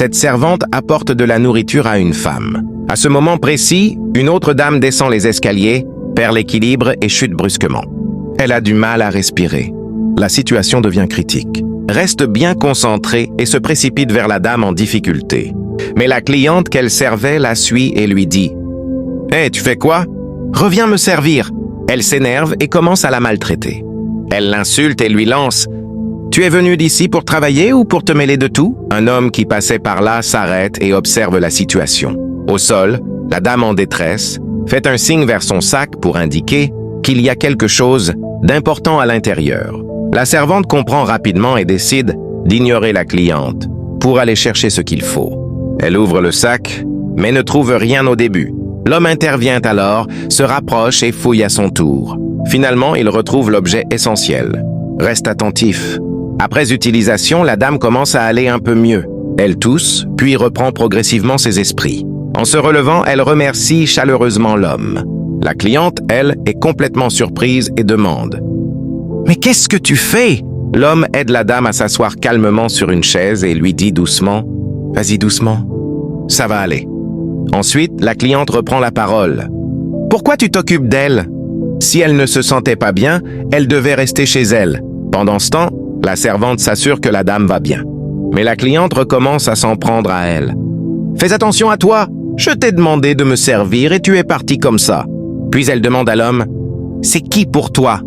Cette servante apporte de la nourriture à une femme. À ce moment précis, une autre dame descend les escaliers, perd l'équilibre et chute brusquement. Elle a du mal à respirer. La situation devient critique. Reste bien concentrée et se précipite vers la dame en difficulté. Mais la cliente qu'elle servait la suit et lui dit « Hé, tu fais quoi? Reviens me servir !» Elle s'énerve et commence à la maltraiter. Elle l'insulte et lui lance « Tu es venu d'ici pour travailler ou pour te mêler de tout ?» Un homme qui passait par là s'arrête et observe la situation. Au sol, la dame en détresse fait un signe vers son sac pour indiquer qu'il y a quelque chose d'important à l'intérieur. La servante comprend rapidement et décide d'ignorer la cliente pour aller chercher ce qu'il faut. Elle ouvre le sac, mais ne trouve rien au début. L'homme intervient alors, se rapproche et fouille à son tour. Finalement, il retrouve l'objet essentiel. Reste attentif. Après utilisation, la dame commence à aller un peu mieux. Elle tousse, puis reprend progressivement ses esprits. En se relevant, elle remercie chaleureusement l'homme. La cliente, elle, est complètement surprise et demande « Mais qu'est-ce que tu fais ?» L'homme aide la dame à s'asseoir calmement sur une chaise et lui dit doucement « Vas-y doucement, ça va aller. » Ensuite, la cliente reprend la parole. « Pourquoi tu t'occupes d'elle ?» Si elle ne se sentait pas bien, elle devait rester chez elle. Pendant ce temps, la servante s'assure que la dame va bien. Mais la cliente recommence à s'en prendre à elle. « Fais attention à toi, je t'ai demandé de me servir et tu es parti comme ça. » Puis elle demande à l'homme « C'est qui pour toi ?»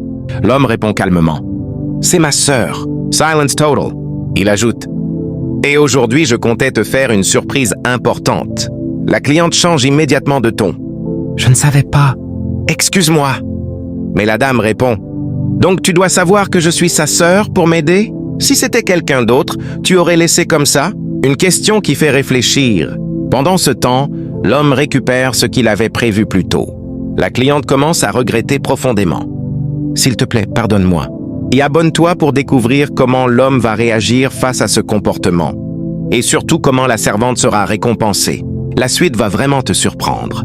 L'homme répond calmement « C'est ma sœur. » Silence total. Il ajoute « Et aujourd'hui, je comptais te faire une surprise importante. » La cliente change immédiatement de ton. « Je ne savais pas. Excuse-moi. » Mais la dame répond « Donc tu dois savoir que je suis sa sœur pour m'aider? Si c'était quelqu'un d'autre, tu aurais laissé comme ça ?» Une question qui fait réfléchir. Pendant ce temps, l'homme récupère ce qu'il avait prévu plus tôt. La cliente commence à regretter profondément. « S'il te plaît, pardonne-moi. Et abonne-toi pour découvrir comment l'homme va réagir face à ce comportement. Et surtout comment la servante sera récompensée. La suite va vraiment te surprendre. »